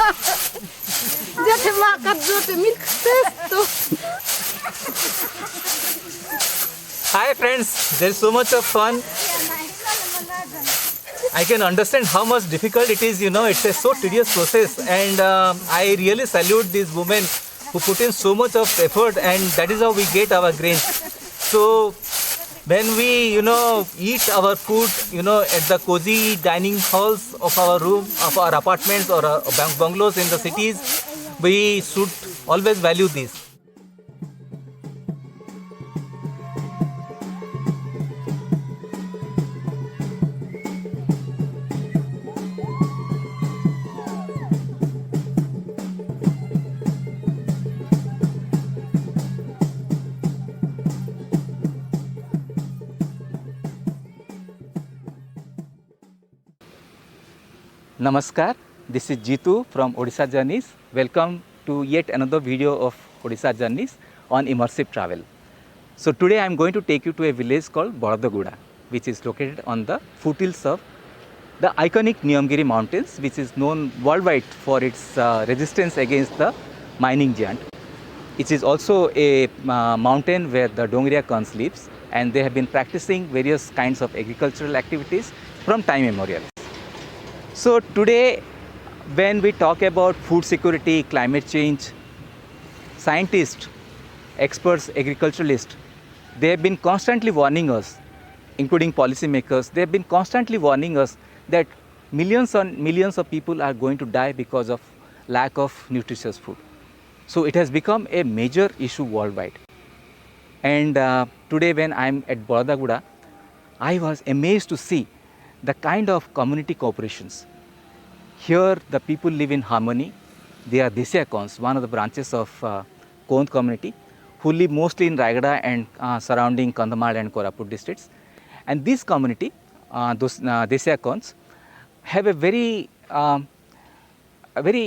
Hi friends, there's so much of fun. I can understand how much difficult it is, it's a so tedious process, and I really salute these women who put in so much of effort, and that is how we get our grains. So when we, eat our food, at the cozy dining halls of our room, of our apartments or our bungalows in the cities, we should always value this. Namaskar, this is Jitu from Odisha Journeys. Welcome to yet another video of Odisha Journeys on immersive travel. So today I am going to take you to a village called Baladaguda, which is located on the foothills of the iconic Niyamgiri Mountains, which is known worldwide for its resistance against the mining giant. It is also a mountain where the Niyamgiri Kondh lives, and they have been practicing various kinds of agricultural activities from time immemorial. So today, when we talk about food security, climate change, scientists, experts, agriculturalists, they have been constantly warning us, including policymakers, they have been constantly warning us that millions and millions of people are going to die because of lack of nutritious food. So it has become a major issue worldwide. And today when I am at Baladaguda, I was amazed to see the kind of community cooperations. Here the people live in harmony. They are Desya Kondhs, one of the branches of Kondh community, who live mostly in Raigada and surrounding Kandhamal and Koraput districts. And this community, those Desya Kondhs, have a very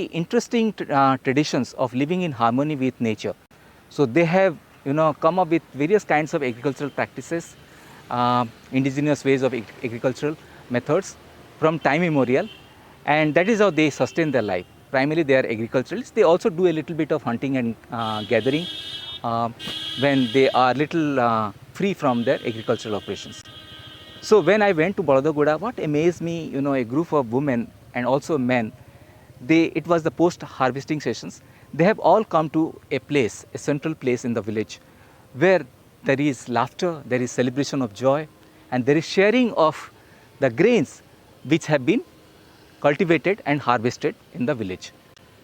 interesting traditions of living in harmony with nature. So they have come up with various kinds of agricultural practices, indigenous ways of agricultural methods from time immemorial, and that is how they sustain their life. Primarily they are agriculturalists. They also do a little bit of hunting and gathering when they are little free from their agricultural operations. So when I went to Baladaguda, what amazed me, a group of women and also men, it was the post-harvesting sessions. They have all come to a place, a central place in the village, where there is laughter, there is celebration of joy, and there is sharing of the grains which have been cultivated and harvested in the village.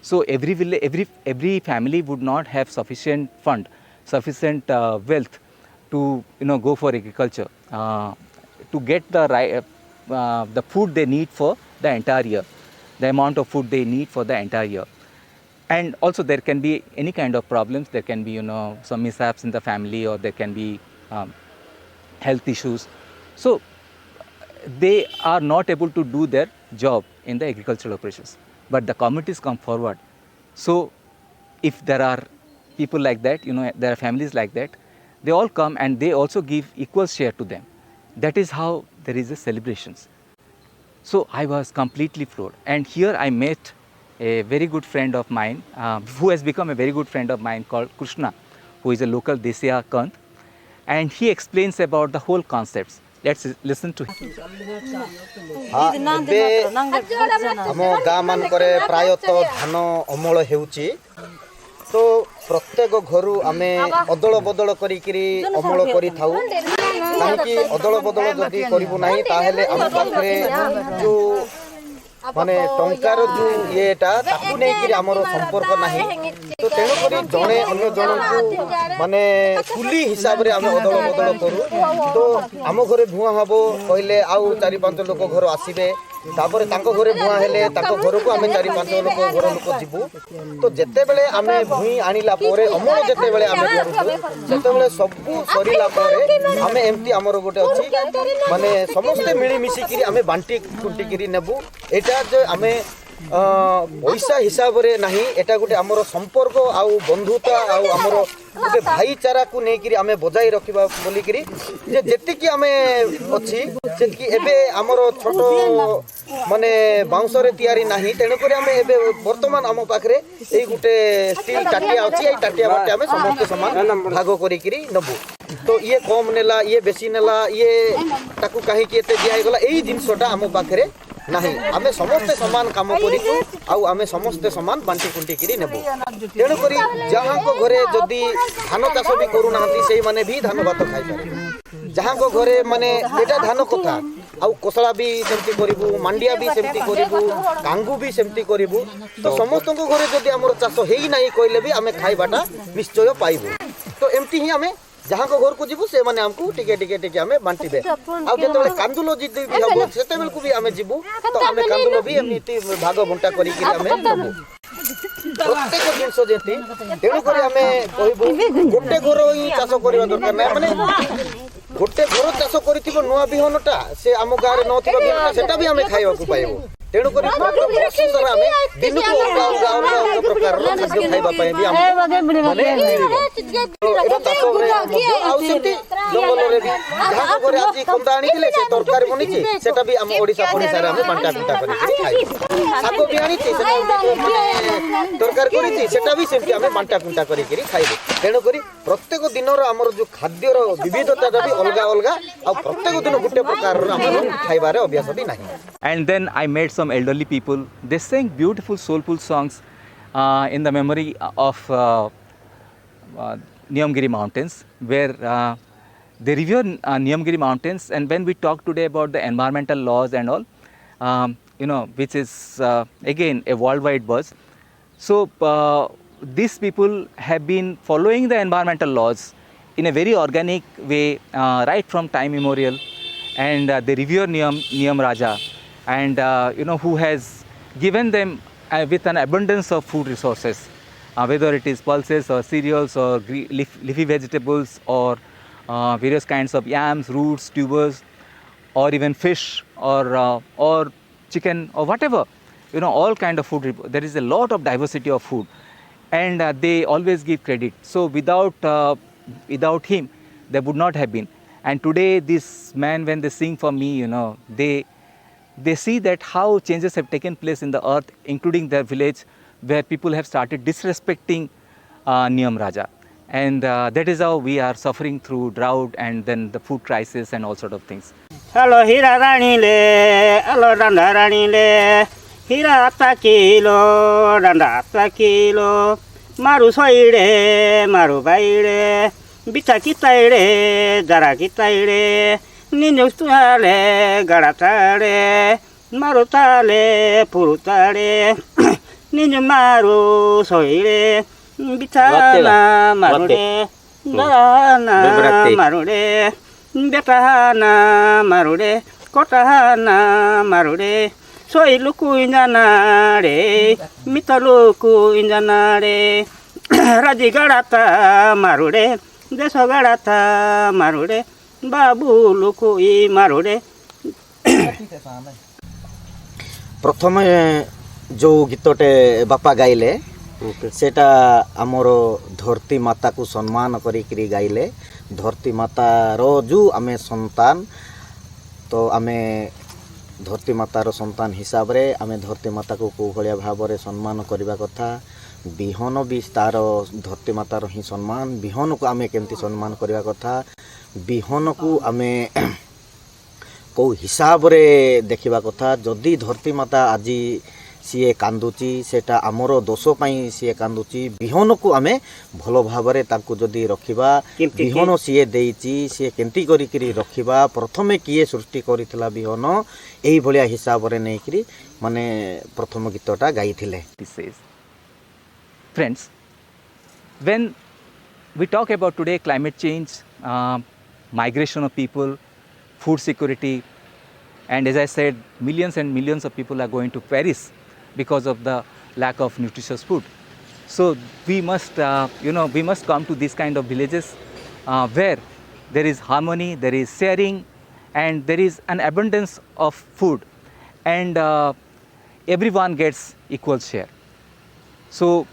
So every family would not have sufficient fund, sufficient wealth to go for agriculture, to get the food they need for the entire year, the amount of food they need for the entire year. And also there can be any kind of problems. There can be some mishaps in the family, or there can be health issues. So they are not able to do their job in the agricultural operations, but the communities come forward. So if there are people like that, there are families like that, they all come and they also give equal share to them. That is how there is a celebrations. So I was completely floored, and here I met a very good friend of mine, who has become a very good friend of mine, called Krishna, who is a local Desya Kondh, and he explains about the whole concepts. Let's listen to him. आम गाँ मानकरे प्रायतः धान अमल हेउची तो प्रत्येक घर आमे अदल बदल करिकिरी अमल करि थाउ काहेकि अदल बदल जदि करिबु नाही ताहेले आम पाखरे जो माने टंकार जो येटा ताकु नै कि हमरो संपर्क नाही तो तेणु करी जणे अन्य जनकु माने कुली हिसाब रे हम अदल बदल करू तो आम घरे धुआ हबो कहले आउ 4-5 लोक घर आसीबे तापर तांको घरे धुआ हेले तांको घर को आमे 4-5 लोक घर लोक जिबु तो जेते बेले आमे भुई आनिला पोरे अमर जेते बेले आमे करू जेते बेले सबु सरीला पोरे आमे एम्ति हमरो गोटे अछि माने समस्त मिली मिसी किरी आमे बांटी कुंटी किरी नेबु एटा जे आमे पैसा हिसाब रे नाही एटा गोटे हमरो संपर्क आउ बंधुता आउ हमरो गोटे भाईचारा को लेकिन आमे बजाई रखिबा बोली करी जे जेतिकी आमे अछि सेतिकी एबे हमरो छोटो माने बाउंसरे तयारी नाही तेनु करे आमे एबे वर्तमान आम पाखरे एई गुटे स्टील टाटिया अछि एई टाटिया बाटे आमे समस्त समान भाग करी करी नबु तो ये कम नेला ये बेसी नेला ये ताकू काहे कि एते दिया गला एई जिंसटा आम पाखरे नाही आमे समस्त समान काम करिकु आउ आमे समस्त समान बांटी कुंटी करी नेबु तेनु करी जहां को घरे जदी धान चाष भी करू नाहंती सेई माने भी धान भात खाइ पारे जहां को घरे माने एटा धान कथा आउ कोसला भी सेमती करिबु मांडिया भी सेमती करिबु कांगू भी सेमती करिबु तो समस्त को घरे जदी हमर चाष हेई नाही कइले भी आमे खाइबाटा निश्चय पाइबु तो एमती ही आमे जहां को घर को जीवु से माने हमको टिके टिके टिके हमें बांटीबे आ जेतबे कांदुलो जिद्दी भी हबो सेते बेल को भी हमें जीवु तो हमें कांदुलो भी एमती भाग बंटा करी कि हमें नबु प्रत्येक जिंस जेती तेणु करी हमें कहबो गोटे घर ही चाष करबा दरकार ना माने गोटे घर चाष करिथिबो नुवा बिहनटा से हम गारे नथिबा बिहनटा सेटा भी हमें खाइबा को पाइबो तेणु करी वर्ष सारा हमें दिन को अलग प्रकार खाद्य खाइबा पाए भी हम माने एटा चाष रे आउ सेती जंगल रे भी जहां को रे आज कंदा आनी थिले से तरकारी बनिछि सेटा भी हम ओडिसा ओडिसा रे हमें बांटा कुंटा करी खाइ सागो भी आनी से तरकारी करिछि सेटा भी सेमती हमें बांटा कुंटा करी खाइबो तेणु करी प्रत्येक दिन रो हमर जो खाद्य रो विविधता भी अलग अलग आ प्रत्येक दिन गुटे प्रकार रो हमर खाइबा रे अभ्यास भी नाही And then I met some elderly people. They sang beautiful, soulful songs in the memory of Niyamgiri Mountains, where they revere Niyamgiri Mountains. And when we talk today about the environmental laws and all, which is again a worldwide buzz. So these people have been following the environmental laws in a very organic way right from time immemorial, and they revere Niyam Raja. And who has given them with an abundance of food resources, whether it is pulses or cereals or leafy vegetables or various kinds of yams, roots, tubers, or even fish or chicken or whatever, all kind of food. There is a lot of diversity of food, and they always give credit. So without him, there would not have been. And today, this man, when they sing for me, they see that how changes have taken place in the earth, including their village, where people have started disrespecting Niyam Raja. And that is how we are suffering through drought and then the food crisis and all sort of things. Hello, Hira Rani le, hello, Randa Rani le, Hira Atta kilo, Randa Atta kilo, Maru soire, Maru baire, Bita kitaire, Dara kitaire, Niño tale, garatale, marutale, purutale, niño maru, soire, bitana, marure, darana, marure, betahana, marure, kotahana, marure, soy luku injanare, mitaluku injanare, radigarata, marure, desogarata, marure, बाबू लोको ई मारोडे प्रथम जो गीतटे बापा गाइले सेटा आमर धरती माता को सम्मान करी गाइले धरती माता रो जो आमे संतान तो आमे धरती माता रो संतान हिसाब रे आमे धरती माता को भलिया भाव रे सम्मान करबा कथा बिहन भी तार धरती माता रो ही सम्मान बिहन को आमे केमती सम्मान करबा कथा बिहन को आमे को हिसाब रे देखिबा कथा जदि धरती माता आज सीए कांदुची सेटा आमर दोष पाई सीए कांदुची बिहन को आमे भलो भाव रे ताकू जदि रखिबा बिहन सीए देइची सीए केंती करी करी रखिबा प्रथमे किए सृष्टि करितला बिहन एही भलिया हिसाब रे नै करी माने प्रथम गीतटा गाइथिले. Friends, when we talk about today climate change, migration of people, food security, and as I said, millions and millions of people are going to perish because of the lack of nutritious food. So we must, we must come to these kind of villages where there is harmony, there is sharing, and there is an abundance of food, and everyone gets equal share. So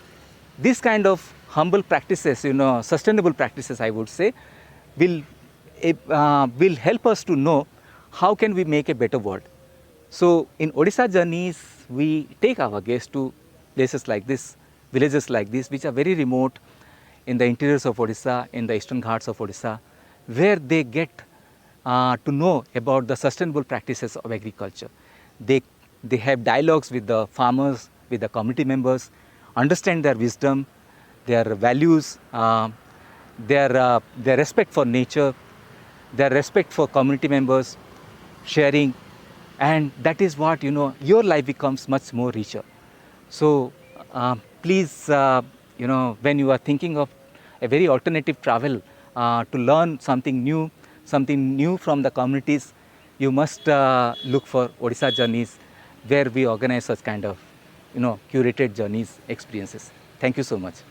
this kind of humble practices, sustainable practices, I would say, will will help us to know how can we make a better world. So in Odisha journeys, we take our guests to places like this, villages like this, which are very remote in the interiors of Odisha, in the eastern ghats of Odisha, where they get to know about the sustainable practices of agriculture. They have dialogues with the farmers, with the community members, understand their wisdom, their values, their respect for nature, their respect for community members, sharing, and that is what, your life becomes much more richer. So please, when you are thinking of a very alternative travel to learn something new from the communities, you must look for Odisha journeys, where we organize such kind of, curated journeys, experiences. Thank you so much.